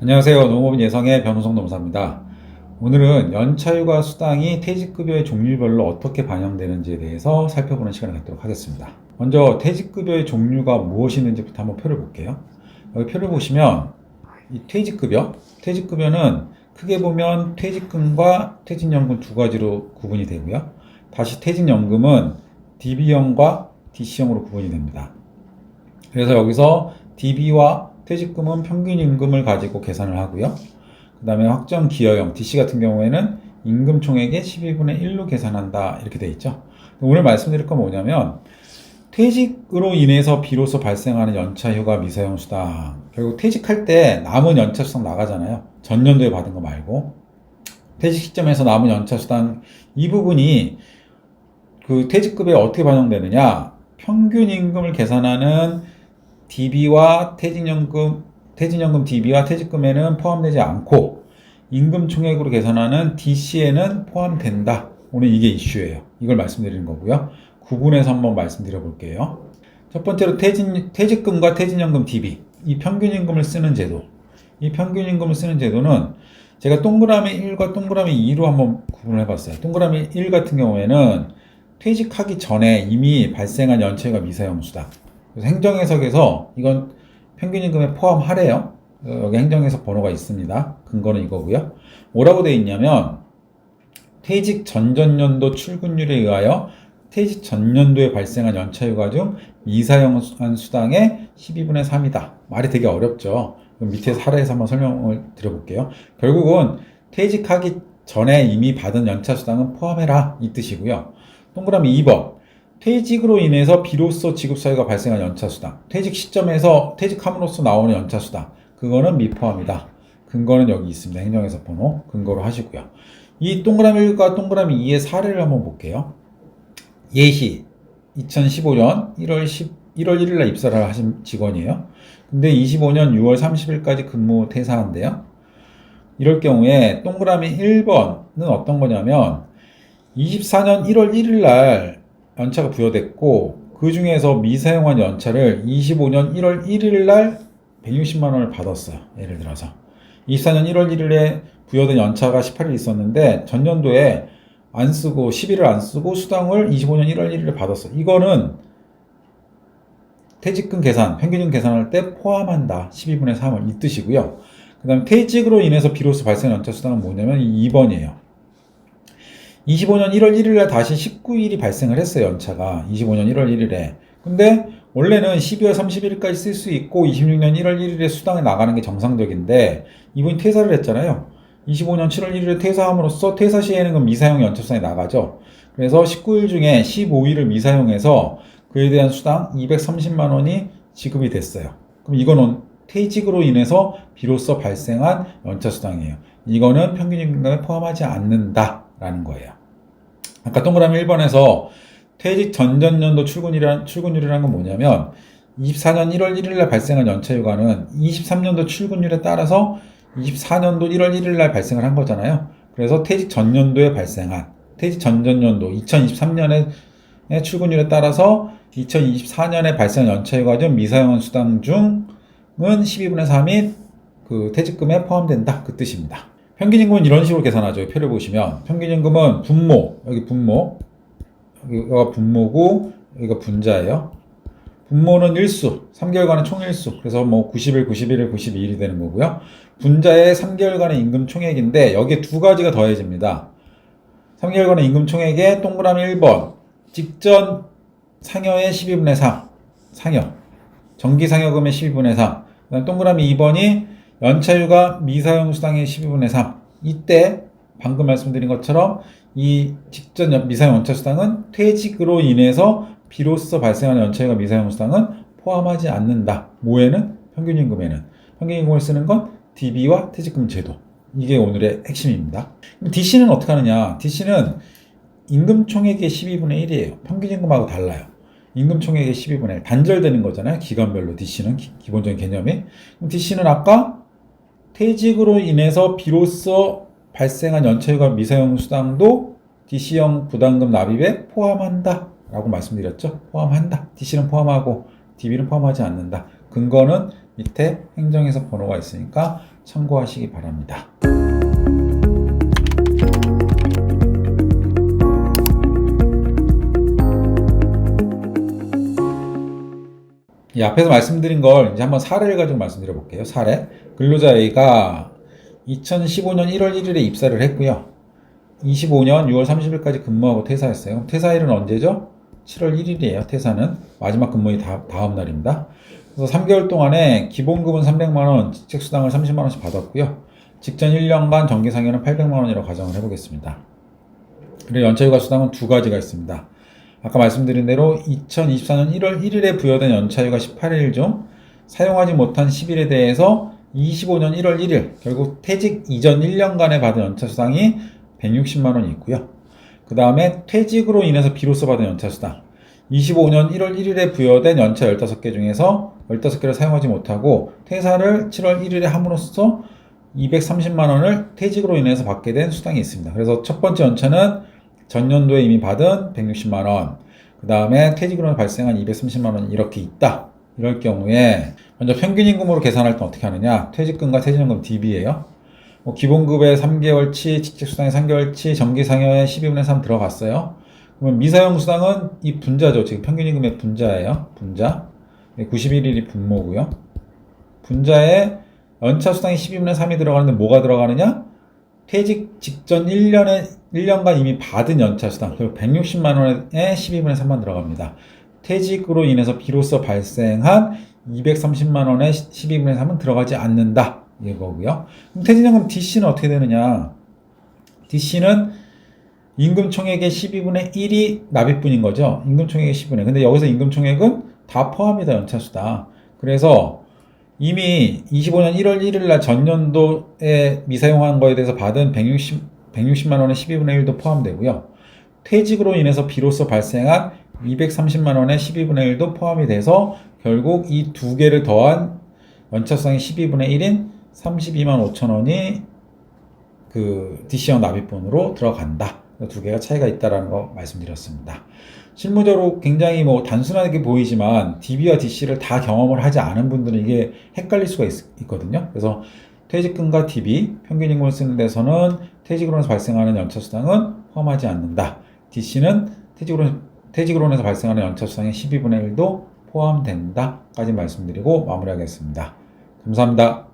안녕하세요. 농업인 예성의 변호성 노무사입니다. 오늘은 연차휴가 수당이 퇴직급여의 종류별로 어떻게 반영되는지에 대해서 살펴보는 시간을 갖도록 하겠습니다. 먼저 퇴직급여의 종류가 무엇이 있는지부터 한번 표를 볼게요. 여기 표를 보시면 이 퇴직급여는 크게 보면 퇴직금과 퇴직연금 두 가지로 구분이 되고요. 다시 퇴직연금은 DB형과 DC형으로 구분이 됩니다. 그래서 여기서 DB와 퇴직금은 평균임금을 가지고 계산을 하고요. 그 다음에 확정기여형 DC 같은 경우에는 임금총액의 12분의 1로 계산한다 이렇게 돼 있죠. 오늘 말씀드릴 건 뭐냐면 퇴직으로 인해서 비로소 발생하는 연차휴가 미사용 수당, 결국 퇴직할 때 남은 연차 수당 나가잖아요. 전년도에 받은 거 말고 퇴직 시점에서 남은 연차 수당 이 부분이 그 퇴직급여에 어떻게 반영되느냐, 평균임금을 계산하는 DB와 퇴직연금 DB와 퇴직금에는 포함되지 않고 임금총액으로 계산하는 DC에는 포함된다. 오늘 이게 이슈예요. 이걸 말씀드리는 거고요. 구분해서 한번 말씀드려 볼게요. 첫 번째로 퇴직금과 퇴직연금 DB, 이 평균임금을 쓰는 제도. 이 평균임금을 쓰는 제도는 제가 동그라미 1과 동그라미 2로 한번 구분을 해봤어요. 동그라미 1 같은 경우에는 퇴직하기 전에 이미 발생한 연체가 미사용 수당. 그래서 행정해석에서 이건 평균임금에 포함하래요. 여기 행정해석 번호가 있습니다. 근거는 이거고요. 뭐라고 되어 있냐면 퇴직 전전년도 출근율에 의하여 퇴직 전년도에 발생한 연차휴가 중 미사용한 수당의 12분의 3이다. 말이 되게 어렵죠. 그럼 밑에 사례에서 한번 설명을 드려볼게요. 결국은 퇴직하기 전에 이미 받은 연차 수당은 포함해라 이 뜻이고요. 동그라미 2번, 퇴직으로 인해서 비로소 지급사유가 발생한 연차수당, 퇴직 시점에서 퇴직함으로써 나오는 연차수당, 그거는 미포함이다. 근거는 여기 있습니다. 행정해석 번호 근거로 하시고요. 이 동그라미 1과 동그라미 2의 사례를 한번 볼게요. 예시 2015년 1월 1일 날 입사를 하신 직원이에요. 근데 25년 6월 30일까지 근무 퇴사한대요. 이럴 경우에 동그라미 1번은 어떤 거냐면 24년 1월 1일 날 연차가 부여됐고 그 중에서 미사용한 연차를 25년 1월 1일 날 160만 원을 받았어요. 예를 들어서 24년 1월 1일에 부여된 연차가 18일 있었는데 전년도에 안 쓰고 10일을 안 쓰고 수당을 25년 1월 1일에 받았어요. 이거는 퇴직금 계산, 평균임 계산할 때 포함한다. 12분의 3을 이 뜻이고요. 그 다음에 퇴직으로 인해서 비로소 발생한 연차 수당은 뭐냐면 2번이에요. 25년 1월 1일에 다시 19일이 발생을 했어요. 연차가 25년 1월 1일에. 근데 원래는 12월 31일까지 쓸 수 있고 26년 1월 1일에 수당이 나가는 게 정상적인데 이분이 퇴사를 했잖아요. 25년 7월 1일에 퇴사함으로써 퇴사 시에는 그 미사용 연차 수당이 나가죠. 그래서 19일 중에 15일을 미사용해서 그에 대한 수당 230만 원이 지급이 됐어요. 그럼 이거는 퇴직으로 인해서 비로소 발생한 연차 수당이에요. 이거는 평균임금에 포함하지 않는다라는 거예요. 아까 동그라미 1번에서 퇴직 전전년도 출근율이라는 건 뭐냐면 24년 1월 1일날 발생한 연차휴가는 23년도 출근율에 따라서 24년도 1월 1일날 발생을 한 거잖아요. 그래서 퇴직 전년도에 발생한 퇴직 전전년도 2023년의 출근율에 따라서 2024년에 발생한 연차휴가 중 미사용 수당 중은 12분의 3이 그 퇴직금에 포함된다 그 뜻입니다. 평균임금은 이런 식으로 계산하죠. 표를 보시면 평균임금은 분모, 여기 분모, 여기가 분모고 여기가 분자예요. 분모는 일수, 3개월간의 총일수. 그래서 뭐 90일, 91일, 92일이 되는 거고요. 분자의 3개월간의 임금 총액인데 여기에 두 가지가 더해집니다. 3개월간의 임금 총액에 동그라미 1번, 직전 상여의 12분의 3, 상여. 정기 상여금의 12분의 3. 그다음 동그라미 2번이 연차휴가 미사용 수당의 12분의 3. 이때 방금 말씀드린 것처럼 이 직전 미사용 연차 수당은 퇴직으로 인해서 비로소 발생하는 연차휴가 미사용 수당은 포함하지 않는다. 뭐에는? 평균임금에는. 평균임금을 쓰는 건 DB와 퇴직금 제도. 이게 오늘의 핵심입니다. DC는 어떻게 하느냐? DC는 임금총액의 12분의 1이에요. 평균임금하고 달라요. 임금총액의 12분의 1. 단절되는 거잖아요. 기간별로 DC는 기본적인 개념이. 그럼 DC는 아까 퇴직으로 인해서 비로소 발생한 연차휴가 미사용 수당도 DC형 부담금 납입에 포함한다 라고 말씀드렸죠. 포함한다. DC는 포함하고 DB는 포함하지 않는다. 근거는 밑에 행정해석 번호가 있으니까 참고하시기 바랍니다. 이 앞에서 말씀드린 걸 이제 한번 사례를 가지고 말씀드려 볼게요. 사례. 근로자 A가 2015년 1월 1일에 입사를 했고요. 25년 6월 30일까지 근무하고 퇴사했어요. 그럼 퇴사일은 언제죠? 7월 1일이에요. 퇴사는. 마지막 근무일 다음 날입니다. 그래서 3개월 동안에 기본급은 300만원, 직책수당을 30만원씩 받았고요. 직전 1년간 정기상여는 800만원이라고 가정을 해보겠습니다. 그리고 연차휴가 수당은 두 가지가 있습니다. 아까 말씀드린 대로 2024년 1월 1일에 부여된 연차휴가 18일 중 사용하지 못한 10일에 대해서 25년 1월 1일, 결국 퇴직 이전 1년간에 받은 연차수당이 160만원이 있고요. 그 다음에 퇴직으로 인해서 비로소 받은 연차수당, 25년 1월 1일에 부여된 연차 15개 중에서 15개를 사용하지 못하고 퇴사를 7월 1일에 함으로써 230만원을 퇴직으로 인해서 받게 된 수당이 있습니다. 그래서 첫 번째 연차는 전년도에 이미 받은 160만원, 그 다음에 퇴직으로 발생한 230만원 이렇게 있다. 이럴 경우에 먼저 평균임금으로 계산할 때 어떻게 하느냐. 퇴직금과 퇴직연금 DB예요. 기본급에 3개월치, 직책수당에 3개월치, 정기상여에 12분의 3 들어갔어요. 그러면 미사용 수당은 이 분자죠. 지금 평균임금의 분자예요. 분자. 91일이 분모고요. 분자에 연차수당이 12분의 3이 들어가는데 뭐가 들어가느냐? 퇴직 직전 1년간 이미 받은 연차수당, 그리고 160만원에 12분의 3만 들어갑니다. 퇴직으로 인해서 비로소 발생한 230만원의 12분의 3은 들어가지 않는다. 이거고요. 그럼 퇴직연금 DC는 어떻게 되느냐? DC는 임금총액의 12분의 1이 납입분인 거죠. 임금총액의 10분의. 근데 여기서 임금총액은 다 포함이다, 연차수당. 그래서 이미 25년 1월 1일 날 전년도에 미사용한 거에 대해서 받은 160만원의 12분의 1도 포함되고요. 퇴직으로 인해서 비로소 발생한 230만원의 12분의 1도 포함이 돼서 결국 이 두 개를 더한 연차수당의 12분의 1인 32만 5천원이 그 DC형 납입분으로 들어간다. 두 개가 차이가 있다라는 거 말씀드렸습니다. 실무적으로 굉장히 단순하게 보이지만 DB와 DC를 다 경험을 하지 않은 분들은 이게 헷갈릴 수가 있거든요. 그래서 퇴직금과 DB, 평균임금을 쓰는 데서는 퇴직으로 인해서 발생하는 연차수당은 포함하지 않는다. DC는 퇴직으로 인해서 발생하는 연차수당의 12분의 1도 포함된다. 까지 말씀드리고 마무리하겠습니다. 감사합니다.